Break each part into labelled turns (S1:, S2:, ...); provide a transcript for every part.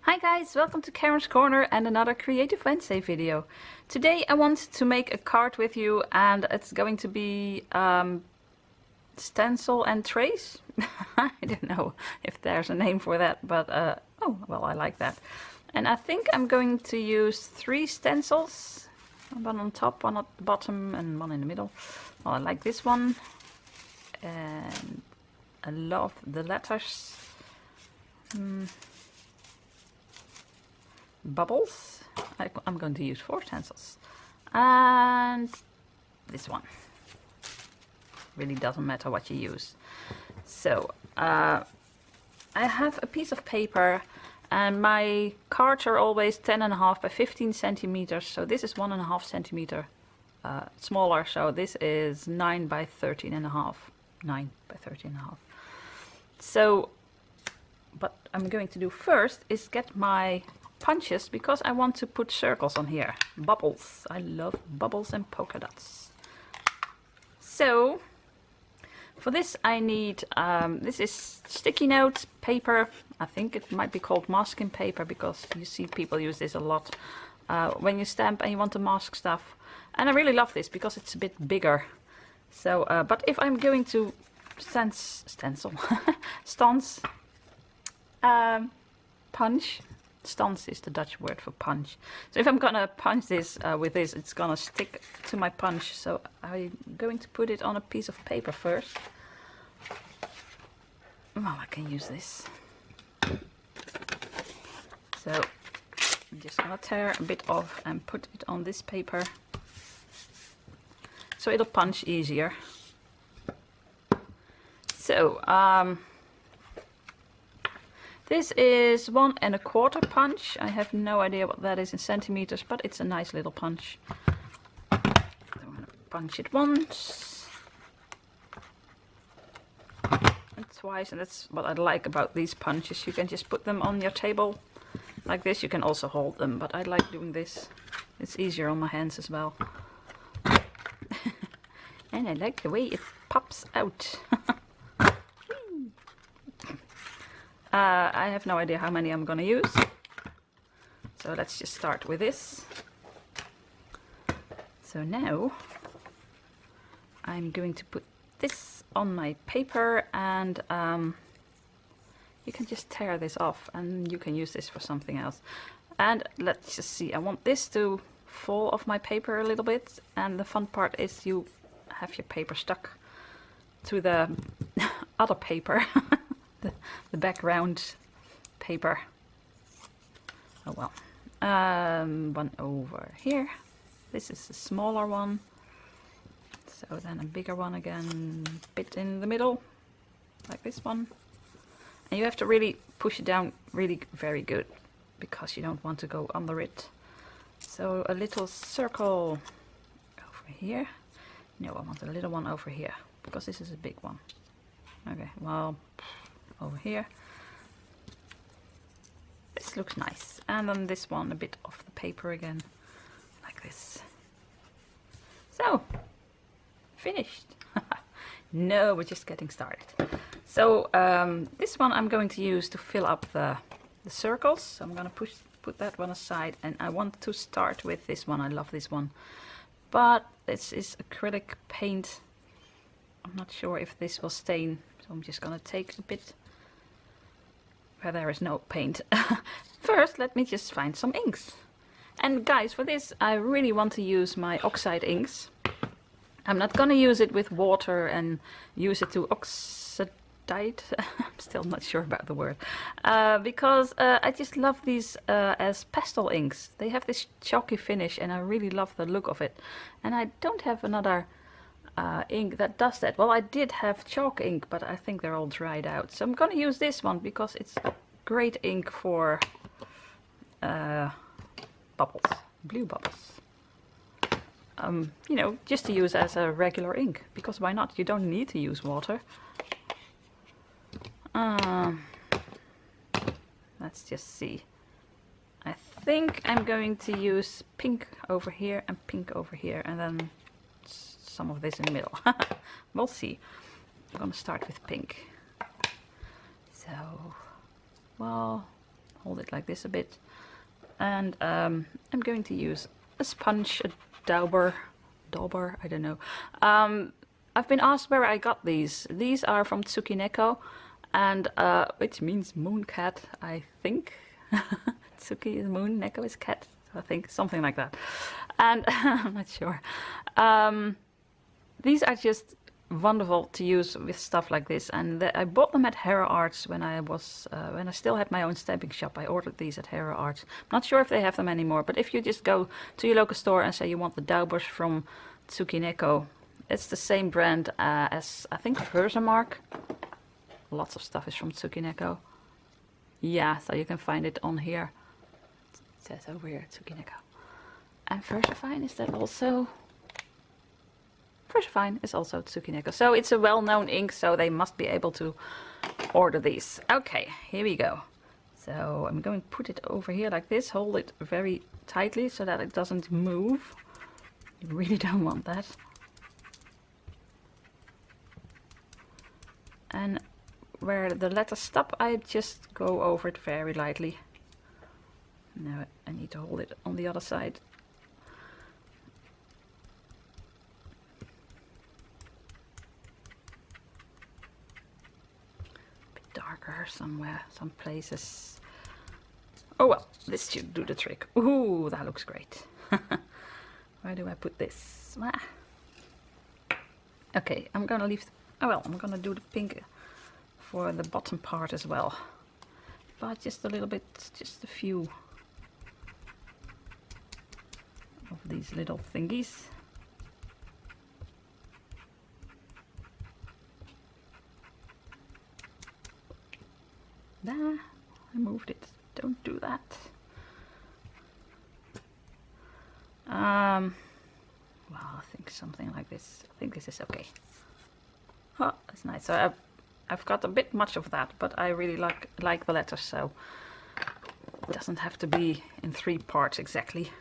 S1: Hi guys, welcome to Karen's Corner and another Creative Wednesday video. Today I want to make a card with you and it's going to be stencil and trace. I don't know if there's a name for that, but oh well, I like that. And I think I'm going to use 3 stencils, one on top, one at the bottom and one in the middle. Well, I like this one and I love the letters. Bubbles. I'm going to use 4 stencils and this one. Really doesn't matter what you use. So I have a piece of paper and my cards are always 10.5 by 15 centimeters, so this is 1.5 centimeter smaller, so this is 9 by 13.5. 9 by 13.5. So what I'm going to do first is get my punches, because I want to put circles on here. Bubbles. I love bubbles and polka dots. So for this I need, this is sticky note paper. I think it might be called masking paper because you see people use this a lot when you stamp and you want to mask stuff. And I really love this because it's a bit bigger. So, but if I'm going to stencil, punch. Stance is the Dutch word for punch. So if I'm gonna punch this with this, it's gonna stick to my punch. So I'm going to put it on a piece of paper first. Well, I can use this. So I'm just gonna tear a bit off and put it on this paper, so it'll punch easier. So this is 1 1/4 punch. I have no idea what that is in centimeters, but it's a nice little punch. I'm going to punch it once and twice, and that's what I like about these punches. You can just put them on your table like this. You can also hold them, but I like doing this. It's easier on my hands as well. And I like the way it pops out. I have no idea how many I'm gonna use, so let's just start with this. So now I'm going to put this on my paper, and you can just tear this off and you can use this for something else. And let's just see, I want this to fall off my paper a little bit, and the fun part is you have your paper stuck to the other paper. The background paper. Oh well. One over here. This is a smaller one. So then a bigger one again, bit in the middle, like this one. And you have to really push it down really very good, because you don't want to go under it. So a little circle over here. No, I want a little one over here, because this is a big one. Okay, well, over here. This looks nice. And then this one a bit off the paper again, like this. So, finished. No, we're just getting started. So this one I'm going to use to fill up the circles. So I'm going to put that one aside, and I want to start with this one. I love this one. But this is acrylic paint. I'm not sure if this will stain, so I'm just going to take a bit where there is no paint. First, let me just find some inks. And guys, for this I really want to use my Oxide inks. I'm not gonna use it with water and use it to oxidate. I'm still not sure about the word. Because I just love these as pastel inks. They have this chalky finish and I really love the look of it. And I don't have another ink that does that. Well, I did have chalk ink, but I think they're all dried out. So I'm gonna use this one because it's a great ink for bubbles, blue bubbles. You know, just to use as a regular ink, because why not? You don't need to use water. Let's just see. I think I'm going to use pink over here and pink over here, and then some of this in the middle. We'll see. I'm gonna start with pink. So, well, hold it like this a bit. And I'm going to use a sponge, a dauber, I don't know. I've been asked where I got these. These are from Tsukineko, and which means moon cat, I think. Tsuki is moon, Neko is cat, I think, something like that. And I'm not sure. These are just wonderful to use with stuff like this, and I bought them at Hero Arts when I still had my own stamping shop. I ordered these at Hero Arts. I'm not sure if they have them anymore, but if you just go to your local store and say you want the daubers from Tsukineko, it's the same brand as I think Versamark. Lots of stuff is from Tsukineko. Yeah, so you can find it on here. It says over here Tsukineko. And Versafine, is that also? Versafine is also Tsukineko. So it's a well-known ink, so they must be able to order these. Okay, here we go. So I'm going to put it over here like this. Hold it very tightly so that it doesn't move. You really don't want that. And where the letters stop, I just go over it very lightly. Now I need to hold it on the other side. Darker somewhere, some places. Oh well, this should do the trick. Ooh, that looks great. Where do I put this? Ah. Okay, I'm gonna leave. Oh well, I'm gonna do the pink for the bottom part as well, but just a little bit, just a few of these little thingies. There, I moved it. Don't do that. Well, I think something like this. I think this is okay. Oh, that's nice. So I've got a bit much of that, but I really like the letters, so it doesn't have to be in 3 parts exactly.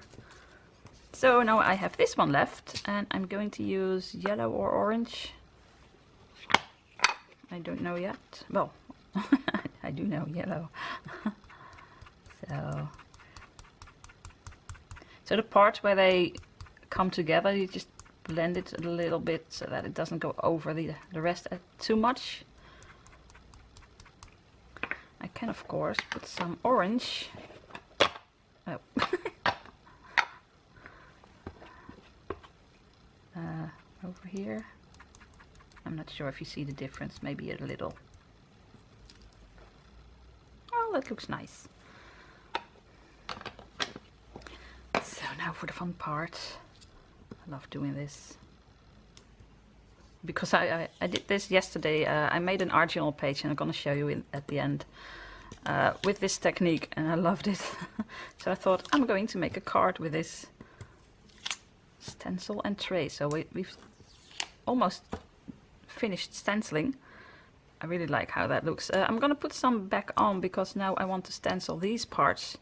S1: So now I have this one left, and I'm going to use yellow or orange. I don't know yet. Well, I do know yellow. So the parts where they come together, you just blend it a little bit so that it doesn't go over the rest too much. I can of course put some orange. Oh. Over here. I'm not sure if you see the difference, maybe a little. Oh, that looks nice. So now for the fun part. I love doing this. Because I did this yesterday. I made an art journal page and I'm going to show you at the end with this technique, and I loved it. So I thought I'm going to make a card with this stencil and tray. So we've almost finished stenciling. I really like how that looks. I'm gonna put some back on because now I want to stencil these parts,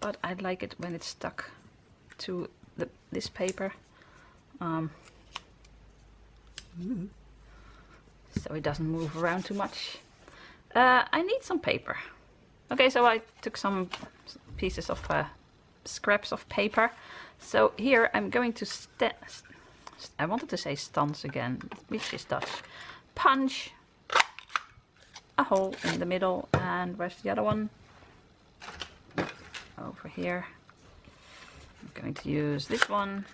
S1: but I like it when it's stuck to this paper, so it doesn't move around too much. I need some paper. Okay, so I took some pieces of scraps of paper. So here I'm going to I wanted to say stance again, which is Dutch. Punch a hole in the middle, and where's the other one? Over here. I'm going to use this one.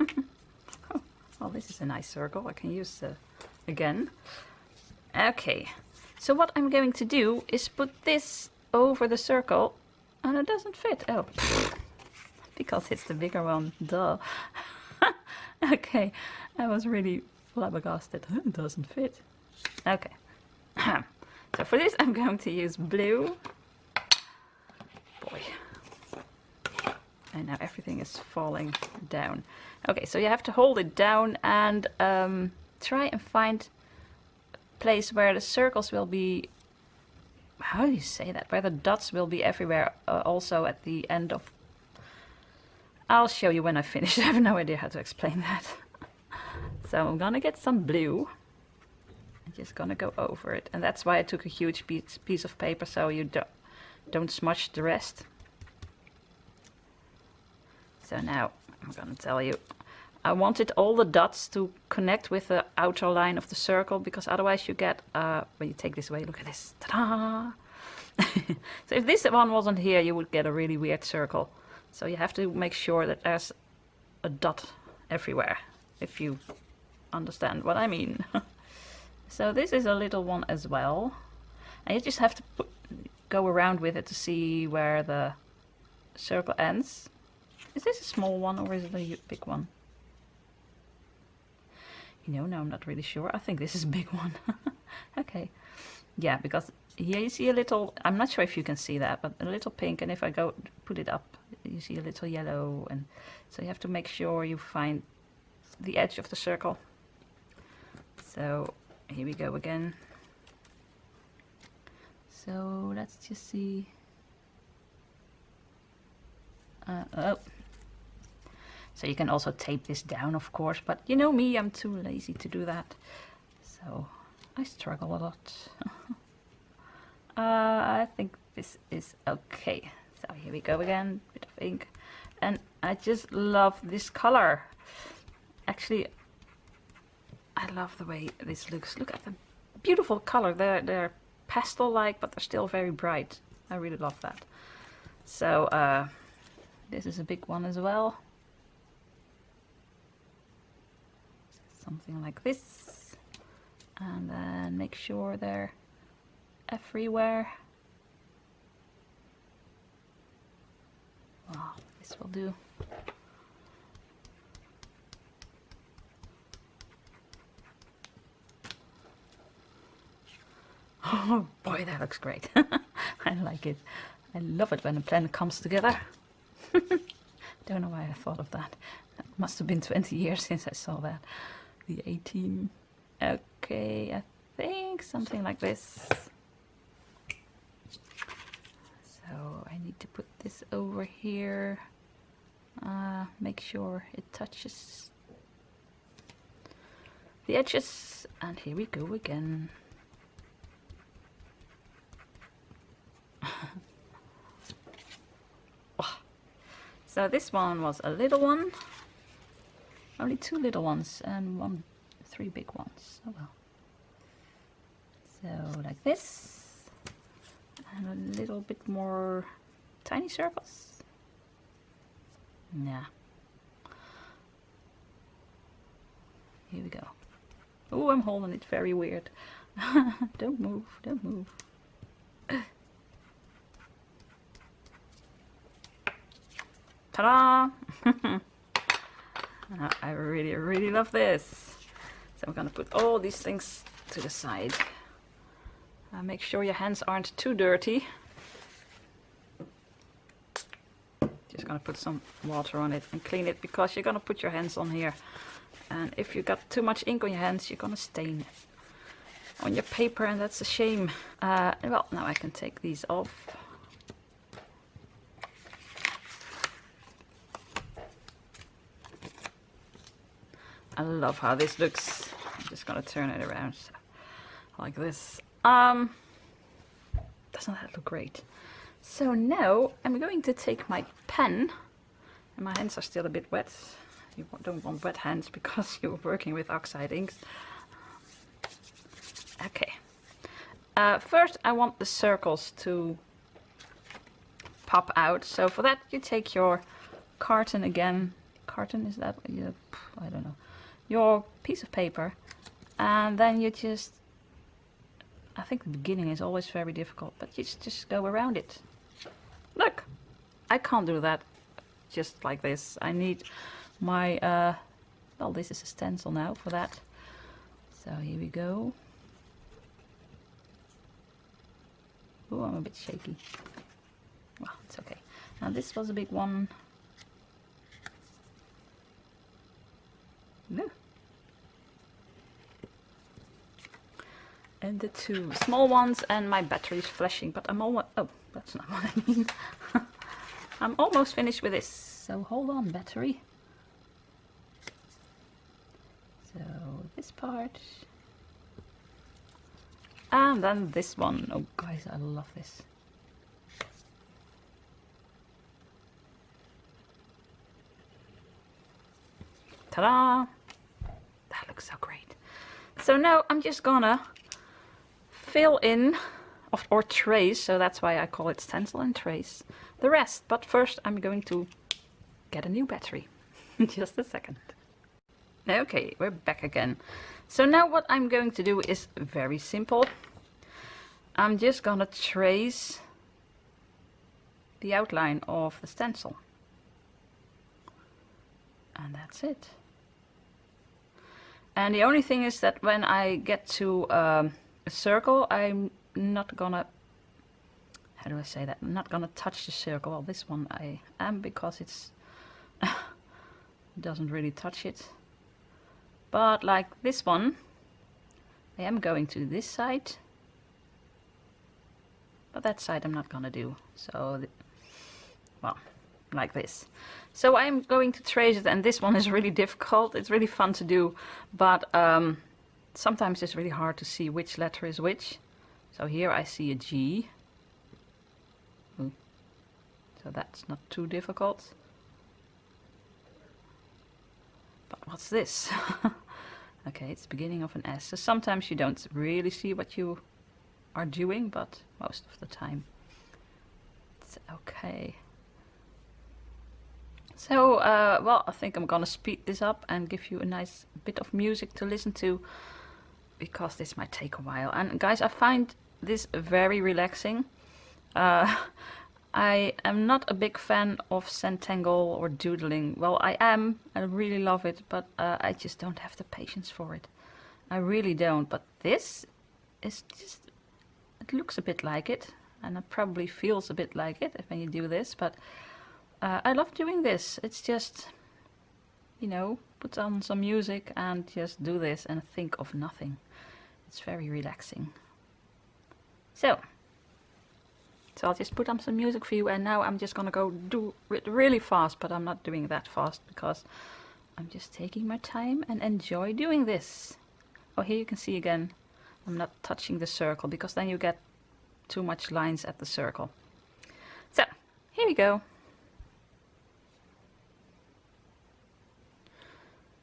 S1: Oh, well, this is a nice circle I can use again. Okay, so what I'm going to do is put this over the circle, and it doesn't fit. Oh, because it's the bigger one, duh. Okay, I was really flabbergasted. It doesn't fit. Okay, so for this I'm going to use blue. Boy, and now everything is falling down. Okay, so you have to hold it down and try and find a place where the circles will be, how do you say that, where the dots will be everywhere, also at the end of. I'll show you when I finish. I have no idea how to explain that. So I'm gonna get some blue. I'm just gonna go over it, and that's why I took a huge piece of paper, so you don't smudge the rest. So now I'm gonna tell you, I wanted all the dots to connect with the outer line of the circle, because otherwise you get, when you take this away, look at this, ta-da! So if this one wasn't here, you would get a really weird circle. So you have to make sure that there's a dot everywhere, if you understand what I mean. So this is a little one as well, and you just have to go around with it to see where the circle ends. Is this a small one or is it a big one? You know, now I'm not really sure. I think this is a big one. Okay. Yeah, because here you see a little, I'm not sure if you can see that, but a little pink, and if I go put it up, you see a little yellow, and so you have to make sure you find the edge of the circle. So here we go again. So let's just see. Oh. So you can also tape this down, of course, but you know me, I'm too lazy to do that. So I struggle a lot. I think this is okay. So here we go again, bit of ink. And I just love this color. Actually, I love the way this looks. Look at the beautiful color. They're pastel-like, but they're still very bright. I really love that. So this is a big one as well. Something like this. And then make sure they're everywhere. Wow, this will do. Oh boy, that looks great. I like it. I love it when a plan comes together. Don't know why I thought of that. That must have been 20 years since I saw that. The 18. Okay, I think something like this. So I need to put this over here. Make sure it touches the edges. And here we go again. So this one was a little one. Only 2 little ones and 3 big ones. Oh well. So like this. And a little bit more tiny circles. Yeah. Here we go. Oh, I'm holding it very weird. Don't move, don't move. Ta-da! I really love this. So I'm gonna put all these things to the side. Make sure your hands aren't too dirty. Just gonna put some water on it and clean it, because you're gonna put your hands on here. And if you got too much ink on your hands, you're gonna stain on your paper, and that's a shame. Well, now I can take these off. I love how this looks. I'm just gonna turn it around like this. Doesn't that look great? So now I'm going to take my pen, and my hands are still a bit wet. You don't want wet hands because you're working with Oxide inks. Okay. First I want the circles to pop out. So for that you take your carton again. Carton, is that? Yeah, I don't know. Your piece of paper, and then you just, I think the beginning is always very difficult, but you just go around it. Look, I can't do that just like this. I need my, well, this is a stencil now for that. So here we go. Oh, I'm a bit shaky. Well, it's okay. Now this was a big one. No. And the 2 small ones, and my battery is flashing, but I'm almost, oh, that's not what I mean. I'm almost finished with this, so hold on, battery. So this part, And then this one. Oh guys, I love this. Ta-da! That looks so great. So now I'm just gonna fill in or trace, so that's why I call it stencil and trace, the rest. But first I'm going to get a new battery. Just a second. Okay, we're back again. So now what I'm going to do is very simple. I'm just gonna trace the outline of the stencil. And that's it. And the only thing is that when I get to a circle, I'm not gonna, how do I say that? I'm not gonna touch the circle. Well, this one I am, because it's doesn't really touch it. But like this one, I am going to this side. But that side I'm not gonna do. So, well, like this. So I'm going to trace it, and this one is really difficult. It's really fun to do, but sometimes it's really hard to see which letter is which. So here I see a G. Ooh. So that's not too difficult. But what's this? Okay, it's the beginning of an S. So sometimes you don't really see what you are doing, but most of the time it's okay. So, well, I think I'm gonna speed this up and give you a nice bit of music to listen to, because this might take a while. And guys, I find this very relaxing. I am not a big fan of Zentangle or doodling. Well, I really love it, but I just don't have the patience for it. I really don't. But this is just, it looks a bit like it, and it probably feels a bit like it when you do this, but I love doing this. It's just, you know, put on some music and just do this and think of nothing. It's very relaxing. So I'll just put on some music for you, and now I'm just gonna go do it really fast, but I'm not doing that fast because I'm just taking my time and enjoy doing this. Oh, here you can see again, I'm not touching the circle, because then you get too much lines at the circle. So here we go.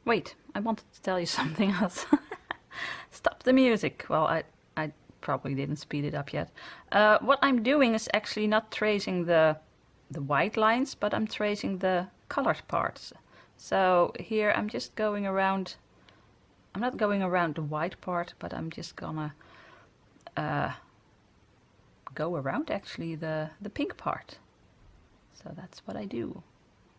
S1: Wait, I wanted to tell you something else. Stop the music. Well, I probably didn't speed it up yet. What I'm doing is actually not tracing the white lines, but I'm tracing the colored parts. So here I'm just going around. I'm not going around the white part, but I'm just gonna go around actually the pink part. So that's what I do.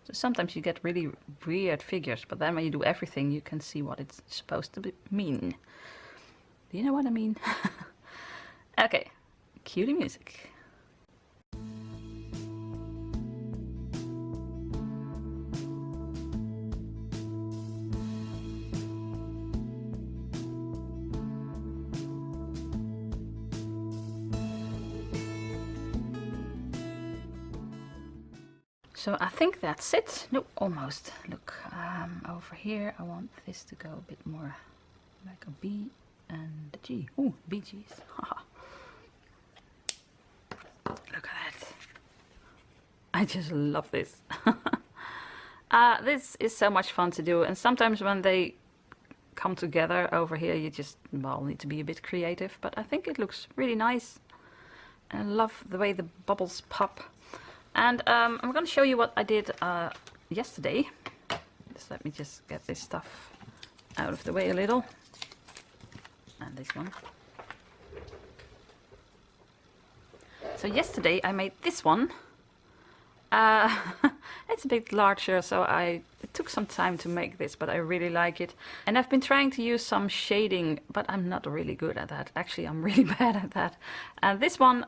S1: So sometimes you get really weird figures, but then when you do everything, you can see what it's supposed to mean. Do you know what I mean? Okay, cue the music. So I think that's it. No, almost. Look, over here I want this to go a bit more like a B and a G. Ooh, BGs. Look at that. I just love this. This is so much fun to do, and sometimes when they come together over here you just, well, need to be a bit creative, but I think it looks really nice. And I love the way the bubbles pop. And I'm going to show you what I did yesterday. Just let me just get this stuff out of the way a little. And this one. So yesterday I made this one. It's a bit larger, so it took some time to make this, but I really like it. And I've been trying to use some shading, but I'm not really good at that. Actually, I'm really bad at that. And this one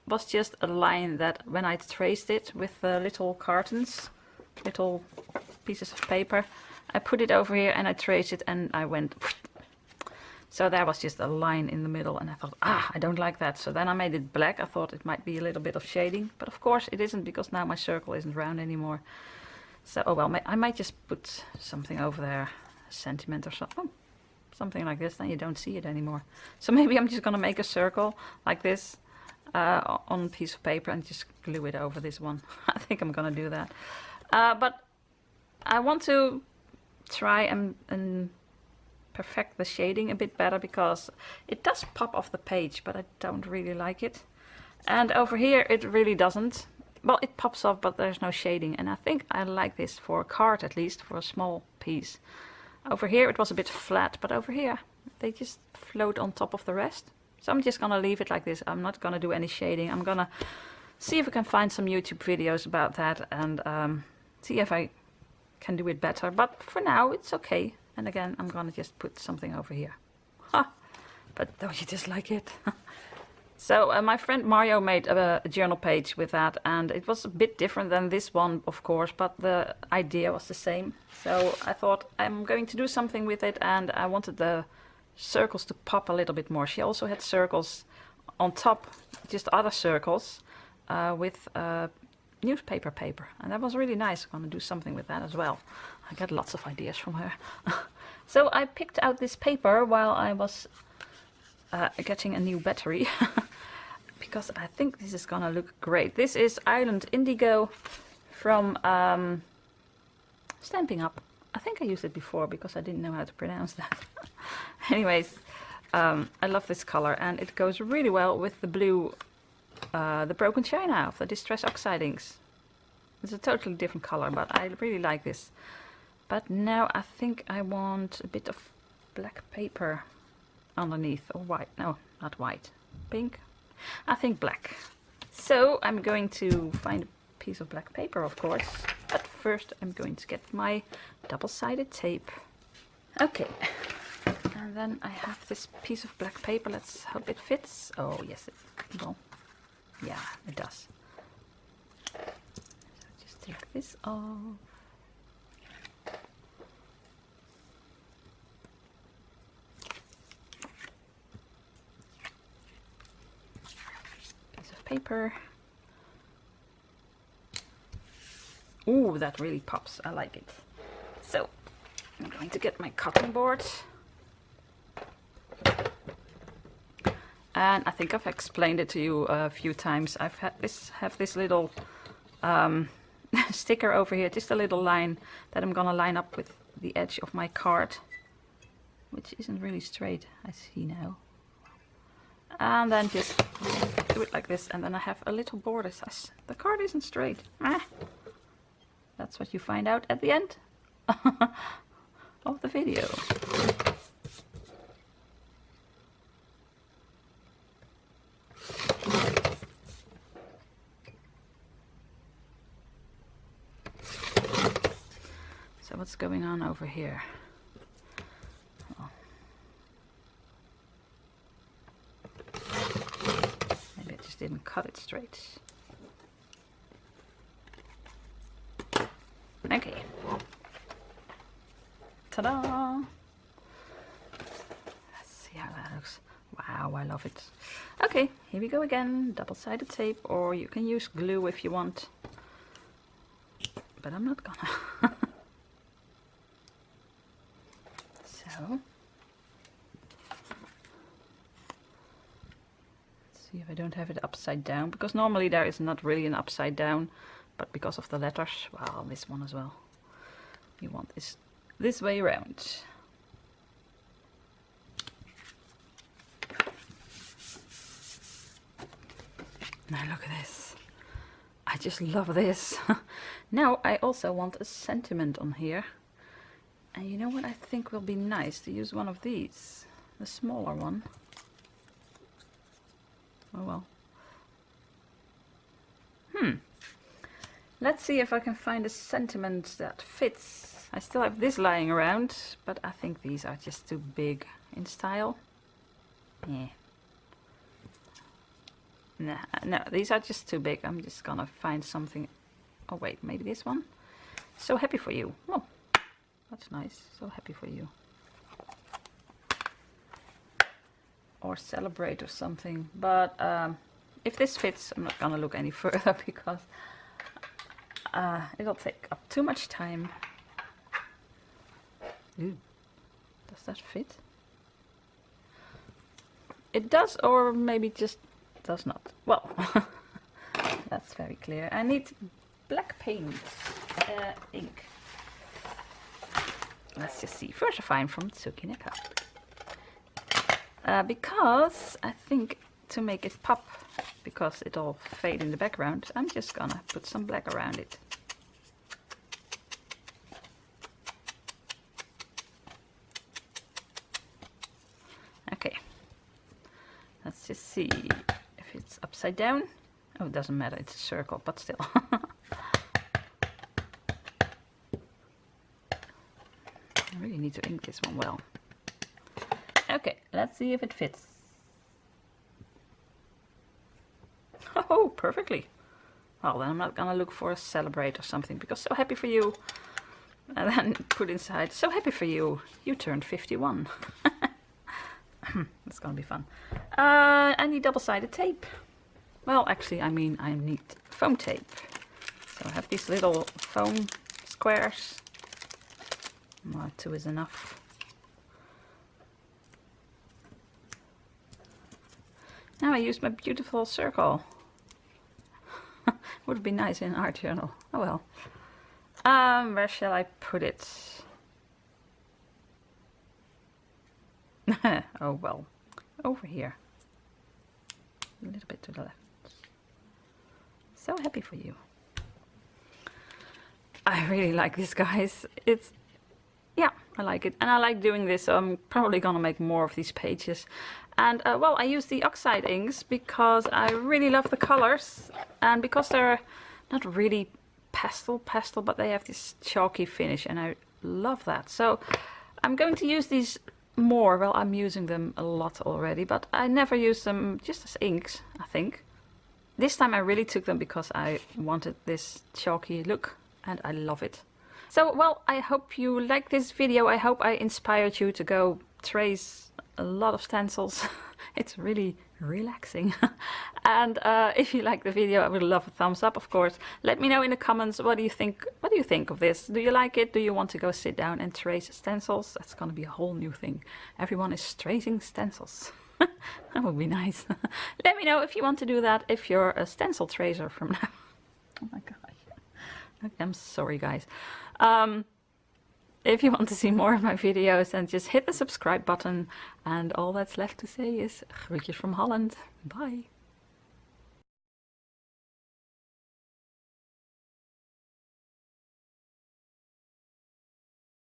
S1: was just a line that when I traced it with little cartons, little pieces of paper, I put it over here and I traced it and I went. So there was just a line in the middle, and I thought, I don't like that. So then I made it black. I thought it might be a little bit of shading, but of course it isn't, because now my circle isn't round anymore. So, oh well, I might just put something over there, a sentiment or something. Oh, something like this, then you don't see it anymore. So maybe I'm just gonna make a circle like this on a piece of paper and just glue it over this one. I think I'm gonna do that. But I want to try and perfect the shading a bit better, because it does pop off the page, but I don't really like it. And over here it really doesn't. Well, it pops off, but there's no shading, and I think I like this for a card, at least for a small piece. Over here it was a bit flat, but over here they just float on top of the rest. So I'm just gonna leave it like this. I'm not gonna do any shading. I'm gonna see if I can find some YouTube videos about that and see if I can do it better. But for now it's okay. And again, I'm gonna just put something over here. Ha! But don't you just like it? So my friend Mario made a journal page with that, and it was a bit different than this one, of course, but the idea was the same. So I thought I'm going to do something with it, and I wanted the circles to pop a little bit more. She also had circles on top, just other circles with newspaper paper, and that was really nice. I'm gonna do something with that as well. I got lots of ideas from her. So I picked out this paper while I was getting a new battery because I think this is gonna look great. This is Island Indigo from Stampin' Up. I think I used it before because I didn't know how to pronounce that. Anyways, I love this color, and it goes really well with the blue, the Broken China of the Distress Oxide inks. It's a totally different color, but I really like this. But now I think I want a bit of black paper underneath, or white. No, not white. Pink. I think black. So I'm going to find a piece of black paper, of course. But first I'm going to get my double-sided tape. Okay. And then I have this piece of black paper. Let's hope it fits. Oh yes, it will. Yeah, it does. So just take this off. Paper. Ooh, that really pops. I like it. So I'm going to get my cutting board, and I think I've explained it to you a few times. I've had this little sticker over here, just a little line that I'm gonna line up with the edge of my card, which isn't really straight, I see now. And then just do it like this, and then I have a little border. Says the card isn't straight. That's what you find out at the end of the video. So what's going on over here? Didn't cut it straight. Okay. Ta-da! Let's see how that looks. Wow, I love it. Okay, here we go again. Double-sided tape, or you can use glue if you want. But I'm not gonna. So. See if I don't have it upside down, because normally there is not really an upside down, but because of the letters, well, this one as well. You want this way around. Now look at this. I just love this. Now I also want a sentiment on here. And you know what I think will be nice? To use one of these, the smaller one. Oh well. Let's see if I can find a sentiment that fits. I still have this lying around, but I think these are just too big in style. Yeah. Nah, no, these are just too big. I'm just gonna find something. Oh wait, maybe this one? So happy for you. Oh, that's nice. So happy for you. Or celebrate or something, but if this fits, I'm not gonna look any further because it'll take up too much time. Ooh, does that fit? it does, or maybe just does not. Well, that's very clear. I need black paint, ink. Let's just see. First I find from Tsukineka. Because I think to make it pop, because it'll fade in the background, I'm just gonna put some black around it. Okay, let's just see if it's upside down. Oh, it doesn't matter, it's a circle, but still. I really need to ink this one well. Okay, let's see if it fits. Oh, perfectly. Well, then I'm not gonna look for a celebrate or something, because so happy for you. And then put inside, so happy for you, you turned 51. It's gonna be fun. I need double-sided tape. Well, actually, I mean, I need foam tape. So I have these little foam squares. Well, 2 is enough. Now I use my beautiful circle. Would be nice in an art journal. Oh well. Where shall I put it? Oh well. Over here. A little bit to the left. So happy for you. I really like this, guys. Yeah, I like it. And I like doing this, so I'm probably gonna make more of these pages. And well, I use the Oxide inks because I really love the colors, and because they're not really pastel, but they have this chalky finish, and I love that. So I'm going to use these more. Well, I'm using them a lot already, but I never use them just as inks, I think. This time I really took them because I wanted this chalky look, and I love it. So, well, I hope you liked this video. I hope I inspired you to go trace a lot of stencils. It's really relaxing. And if you like the video, I would love a thumbs up, of course. Let me know in the comments, what do you think of this? Do you like it? Do you want to go sit down and trace stencils? That's gonna be a whole new thing. Everyone is tracing stencils. That would be nice. Let me know if you want to do that, if you're a stencil tracer from now. Oh my gosh. I'm sorry, guys. If you want to see more of my videos, then just hit the subscribe button. And all that's left to say is groetjes from Holland. Bye.